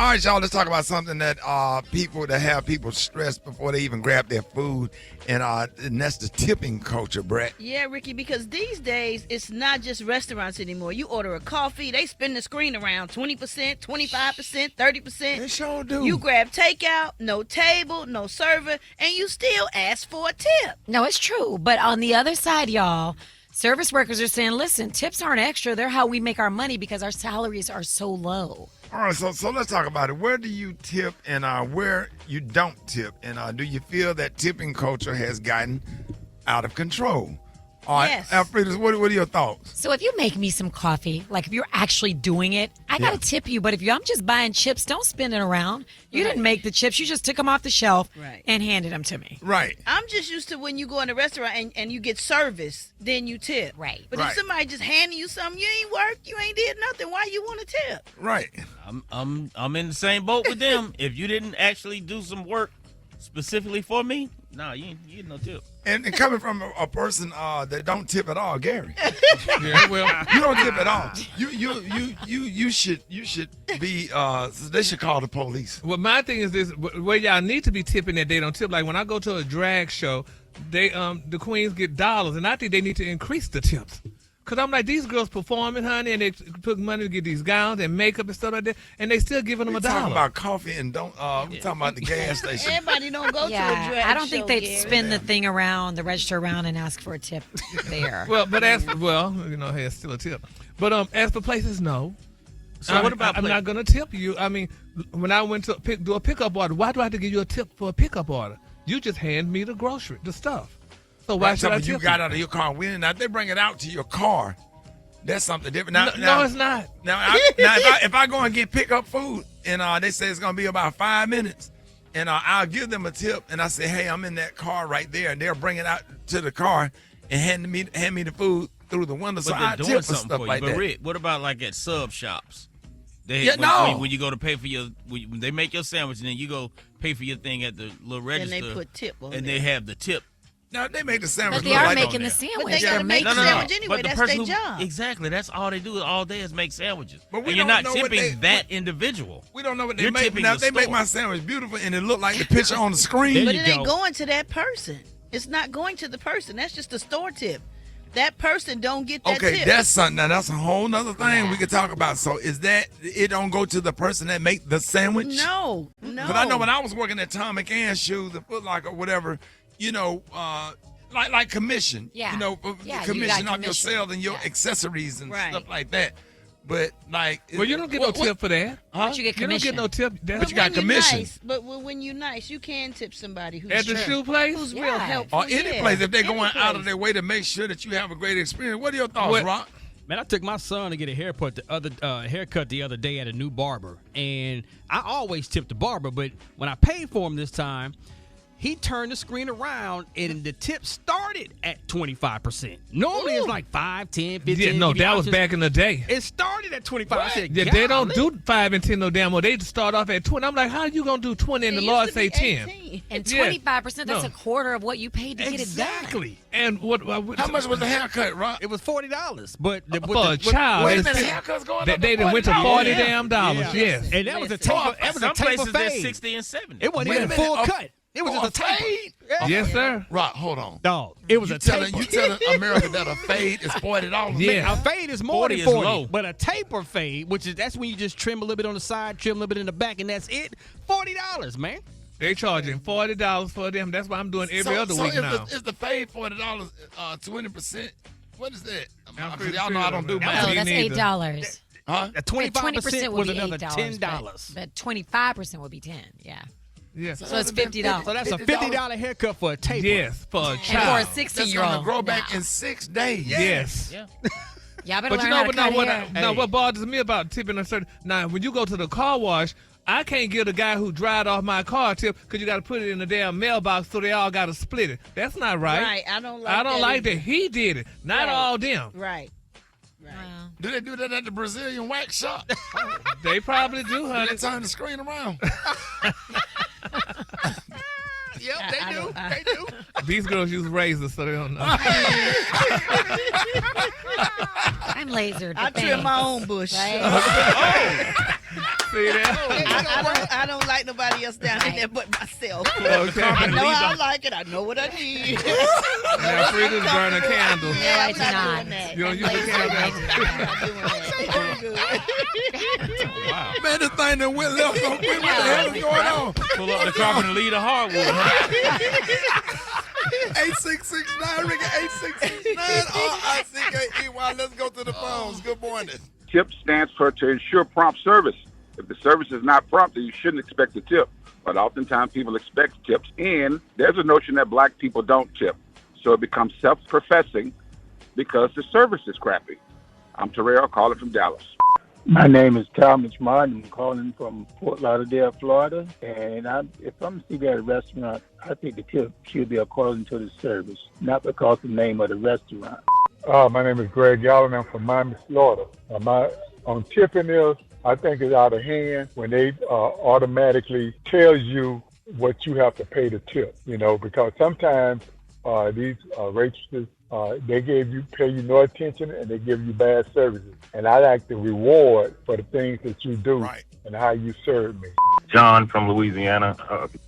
All right, y'all. Let's talk about something that have people stressed before they even grab their food, and that's the tipping culture, Brett. Yeah, Ricky, because these days it's not just restaurants anymore. You order a coffee, they spin the screen around 20%, 25%, 30%. They sure do. You grab takeout, no table, no server, and you still ask for a tip. No, it's true. But on the other side, y'all, service workers are saying, listen, tips aren't extra. They're how we make our money because our salaries are so low. All right, so let's talk about it. Where do you tip and where you don't tip? And do you feel that tipping culture has gotten out of control? All right, Yes. Alfredo, what are your thoughts? So if you make me some coffee, like if you're actually doing it, I got to tip you. But if I'm just buying chips, don't spin it around. You didn't make the chips. You just took them off the shelf and handed them to me. Right. I'm just used to when you go in a restaurant and you get service, then you tip. Right. But if somebody just handing you something, you ain't worked, you ain't did nothing, why you want to tip? Right. I'm in the same boat with them. If you didn't actually do some work specifically for me, no, you get no tip. And coming from a person that don't tip at all, Gary. Yeah, well, You don't tip at all. You should be. They should call the police. well, my thing is this: where y'all need to be tipping that they don't tip. Like when I go to a drag show, the queens get dollars, and I think they need to increase the tips. Cause I'm like, these girls performing, honey, and they put money to get these gowns and makeup and stuff like that, and they still giving them We're $1. talking about coffee and don't. We're talking about the gas station. Everybody don't go to a drag Yeah, I don't show, think they'd Gary. spin the thing around, the register around, and ask for a tip there. Well, but hey, it's still a tip. But as for places, no. So what about I'm not gonna tip you. I mean, when I went to do a pickup order, why do I have to give you a tip for a pickup order? You just hand me the stuff. So why should I tip you got out of your car and went in? Now if they bring it out to your car, that's something different. No, it's not. Now if I go and get pick up food and they say it's gonna be about 5 minutes, and I'll give them a tip and I say, hey, I'm in that car right there, and they'll bring it out to the car and hand me the food through the window. So But I they're tip doing for something stuff for you. like But that. Rick, what about like at sub shops? When you go to pay for when they make your sandwich and then you go pay for your thing at the little register. And they put tip on and there. they have the tip. No, they make the sandwich. But they look are like making on the there. sandwich. But they gotta They're make making the sandwich anyway. But the That's person their who, job. exactly, that's all they do all day is make sandwiches. But we and you're don't not know what tipping they- that individual. We don't know what they You're make. tipping Now the they make store. my sandwich beautiful and it look like the picture on the screen. But you it ain't go. going to that person. It's not going to the person. That's just a store tip. That person don't get that Okay, tip. that's something. Now that's a whole nother thing we could talk about. So is that it don't go to the person that make the sandwich? No. But I know when I was working at Tom McCann's Shoes, the Foot Locker, whatever, like commission. Yeah. Yeah, you commission got off your commission. sales and your Yeah. accessories and Right. stuff like that. But like, Well, you don't get no tip for that. But you get You don't commission. get no tip. But you got when you're commission. nice, but when you're nice, you can tip somebody who's At the shoe place? who's Yeah. real helpful. or any yeah. place if they're Any going out of place. their way to make sure that you have a great experience. What are your thoughts, What- Rock? Man, I took my son to get a haircut the other day at a new barber, and I always tip the barber, but when I paid for him this time, he turned the screen around and the tip started at 25%. Normally it's like 5, 10, 15. Yeah, no, maybe that I was back in the day. It started at 25. I said, Yeah, they don't "Golly." do 5 and 10 no damn well. They just start off at 20. I'm like, how you gonna do 20 and It the used Lord to say be 10? 18. And Yeah. 25%, that's No. a quarter of what you paid to get it done. Exactly. And what? How much was the haircut, Rock? It was $40, but for a child? Wait a it's- minute, haircuts going They, up. they to done went to $40. 40 Yeah. damn dollars. Yeah. Yes. And that was a Listen. taper. That was a Some taper places they're fade. 60 and 70. It wasn't Wait a even a minute, full a- cut. It was Oh, just a a taper. fade? Yeah. Yes, sir. Rock, hold on. Dog, it was You a telling taper. America that a fade is $40? Yeah. A fade is more 40 than is 40, low. but a taper fade, that's when you just trim a little bit on the side, trim a little bit in the back, and that's it. $40, man. They charging $40 for them. That's what I'm doing every other week now. Is the fade $40 20%? What is that? I'm Because y'all know I don't do pretty No, math. Me that's neither. $8. Huh? A 20% would was be another $8. $10. But 25% would be 10. Yeah. Yeah. So it's $50. So that's a $50 haircut for a taper. Yes, for a And for a child. That's 16-year-old. going to grow back nah. in 6 days. Yes. Yeah. Y'all better But you learn how know to what? cut hair. Now, what bothers me about tipping a certain now when you go to the car wash, I can't give the guy who dried off my car a tip because you got to put it in the damn mailbox so they all got to split it. That's not right. Right, I don't like I don't that like either. that he did it, not Right. all them. Right. Wow. Do they do that at the Brazilian wax shop? They probably do, Do honey. they turn the screen around? Yep, I they do. don't- They do. These girls use razors, so they don't know. I'm lasered. I but trim thanks. my own bush. Right? See that? I don't like nobody else down in there but myself. Okay. I know how I like it. I know what I need. Now, Frida's burn a candle. Yeah, I do not. doing that. You don't use a candle? Wow. Man, this thing that went left so quick. What the hell is going on? Pull up the carpet and leave the hardwood. 8669 Ricky 8669 RICKEY. Let's go to the phones. Good morning. TIP stands for to ensure prompt service. If the service is not prompt, then you shouldn't expect a tip. But oftentimes people expect tips. And there's a notion that black people don't tip. So it becomes self-professing because the service is crappy. I'm Terrell, calling from Dallas. My name is Thomas Martin. I'm calling from Fort Lauderdale, Florida. And if I'm sitting at a restaurant, I think the tip should be according to the service, not because of the name of the restaurant. My name is Greg Allen. I'm from Miami, Florida. On tipping is, I think it's out of hand when they automatically tell you what you have to pay the tip, because sometimes these waitresses, they pay you no attention and they give you bad services. And I like the reward for the things that you do and how you serve me. John from Louisiana.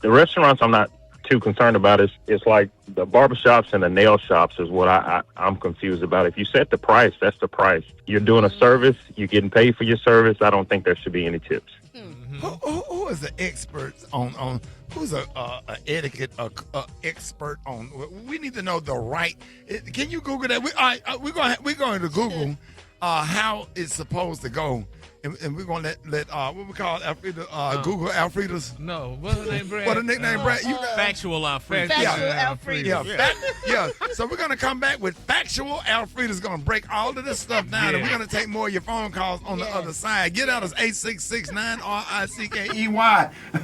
The restaurants I'm not too concerned about. It's like the barbershops and the nail shops is what I'm confused about. If you set the price, that's the price. You're doing a service, you're getting paid for your service. I don't think there should be any tips. Who is the expert on who's a etiquette expert on? We need to know the right. Can you Google that? We're going to Google how it's supposed to go. And we're gonna let what we call Alfreda Google Alfreda's. No, what's her name, Brad? What her nickname, Brad? Factual Alfreda. Factual Alfreda. Yeah. So we're gonna come back with factual Alfreda's gonna break all of this stuff down, and we're gonna take more of your phone calls on the other side. Get out us 8669 RICKEY.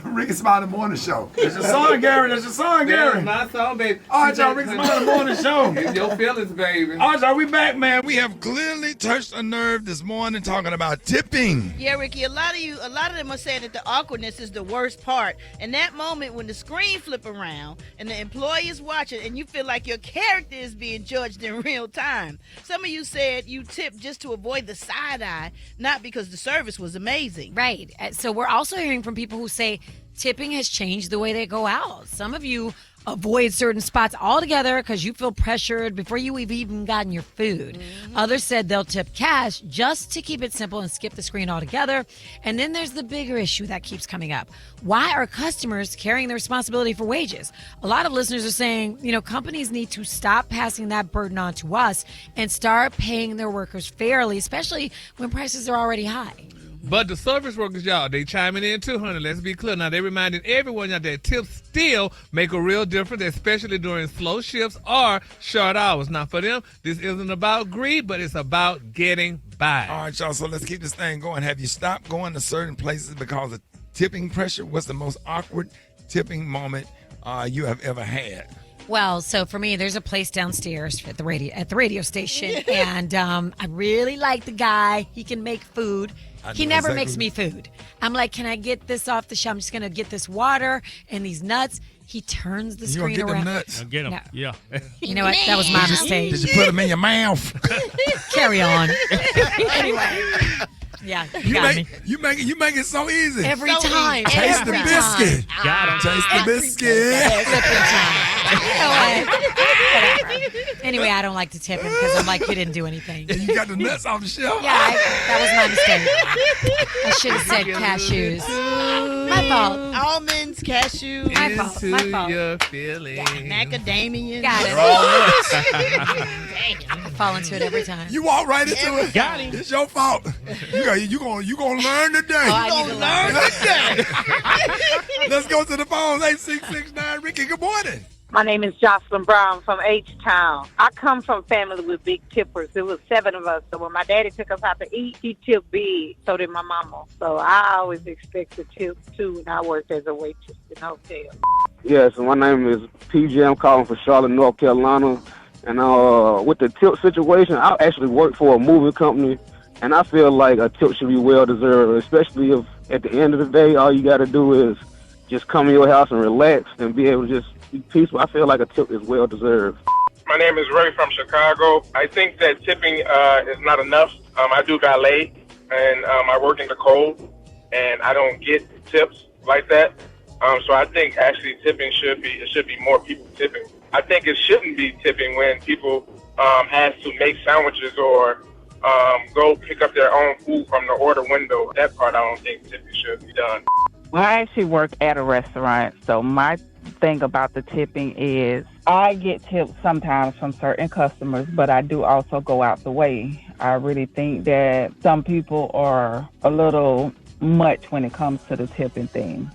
Rickey Smiley Morning Show. That's your song, Gary. That's your song, Gary. That's my song, baby. All right, y'all. Rickey Smiley Morning Show. It's your feelings, baby. All right, y'all. We back, man. We have clearly touched a nerve this morning talking about tipping. Yeah, Ricky, a lot of them are saying that the awkwardness is the worst part. And that moment when the screen flip around and the employee is watching and you feel like your character is being judged in real time. Some of you said you tipped just to avoid the side eye, not because the service was amazing. Right. So we're also hearing from people who say tipping has changed the way they go out. Some of you avoid certain spots altogether because you feel pressured before you've even gotten your food. Others said they'll tip cash just to keep it simple and skip the screen altogether. And then there's the bigger issue that keeps coming up. Why are customers carrying the responsibility for wages? A lot of listeners are saying, companies need to stop passing that burden on to us and start paying their workers fairly, especially when prices are already high. But the service workers, y'all, they chiming in too, honey. Let's be clear. Now, they reminded everyone out there tips still make a real difference, especially during slow shifts or short hours. Now, for them, this isn't about greed, but it's about getting by. All right, y'all, so let's keep this thing going. Have you stopped going to certain places because of tipping pressure? What's the most awkward tipping moment you have ever had? Well, so for me, there's a place downstairs at the radio station, and I really like the guy. He can make food. He never makes me food. I'm like, can I get this off the shelf? I'm just going to get this water and these nuts. He turns the screen around. You gonna get them nuts? Get them. No. Yeah. You know what? That was my mistake. Did you put them in your mouth? Carry on. Anyway. Yeah, you got me. You make it so easy. Every time. Taste the biscuit. Got him. Taste the biscuit. Anyway, I don't like to tip him because I'm like, you didn't do anything. And you got the nuts off the shelf. Yeah, that was my mistake. I should have said cashews. My fault. Almonds, cashews. My fault. My fault. Your feelings. Macadamia. Got it. I fall into it every time. You walk right into it. Got him. It's your fault. You gonna learn today. I need to learn today. Let's go to the phone. 8669 Rickey. Good morning. My name is Jocelyn Brown from H-Town. I come from a family with big tippers. There was 7 of us. So when my daddy took us out to eat, he tipped big. So did my mama. So I always expect a tip, too, when I worked as a waitress in hotels. Yes, my name is PJ. I'm calling from Charlotte, North Carolina. And with the tip situation, I actually work for a moving company. And I feel like a tip should be well-deserved, especially if at the end of the day, all you got to do is just come to your house and relax and be able to just be peaceful. I feel like a tip is well-deserved. My name is Ray from Chicago. I think that tipping is not enough. I do valet, and I work in the cold. and I don't get tips like that. So I think actually tipping should be more people tipping. I think it shouldn't be tipping when people has to make sandwiches or go pick up their own food from the order window. That part I don't think tipping should be done. Well, I actually work at a restaurant, so my thing about the tipping is I get tips sometimes from certain customers, but I do also go out the way. I really think that some people are a little much when it comes to the tipping thing.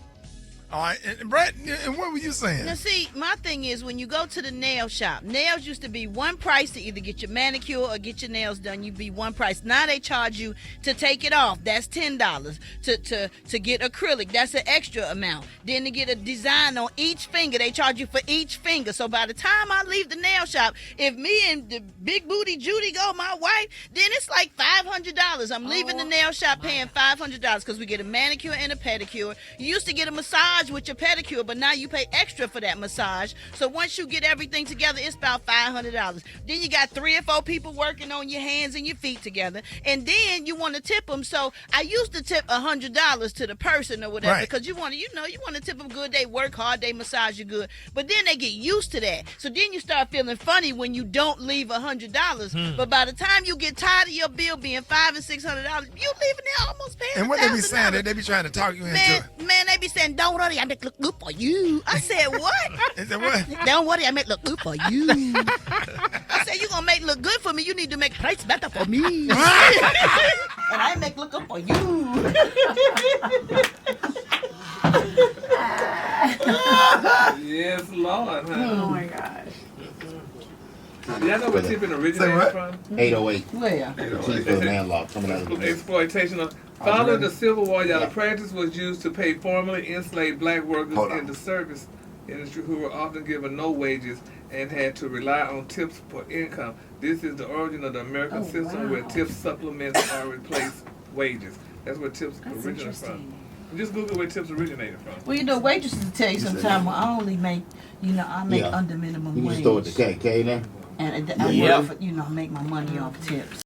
All right, and Brett, and what were you saying? Now, see, my thing is when you go to the nail shop, nails used to be one price to either get your manicure or get your nails done. You'd be one price. Now they charge you to take it off. That's $10. To get acrylic, that's an extra amount. Then to get a design on each finger, they charge you for each finger. So by the time I leave the nail shop, if me and the big booty Judy go, my wife, then it's like $500. I'm leaving the nail shop paying $500 because we get a manicure and a pedicure. You used to get a massage with your pedicure, but now you pay extra for that massage. So once you get everything together, it's about $500. Then you got 3 or 4 people working on your hands and your feet together, and then you want to tip them. So I used to tip $100 to the person or whatever, because you want to tip them good. They work hard, they massage you good, but then they get used to that. So then you start feeling funny when you don't leave $100. But by the time you get tired of your bill being $500 and $600, you leaving there almost paying. And what they be saying? They be trying to talk you into it. Man, they be saying, "Don't worry, I make look good for you." I said, "What?" They said, "What?" "Don't worry, I make look good for you." I said, "You gonna make look good for me? You need to make price better for me." And I make look good for you. Yes, Lord. Huh? Oh my gosh. Y'all know where tipping originated from? 808. Where? Chief of the landlord coming out of the Exploitation of. Following the Civil War, the practice was used to pay formerly enslaved black workers in the service industry who were often given no wages and had to rely on tips for income. This is the origin of the American system where tips supplements or replace wages. That's where tips originated from. Just Google where tips originated from. Well, waitresses tell you sometimes, well, I only make, I make under minimum wage. You can store it to KK now? And I work for, I make my money off tips.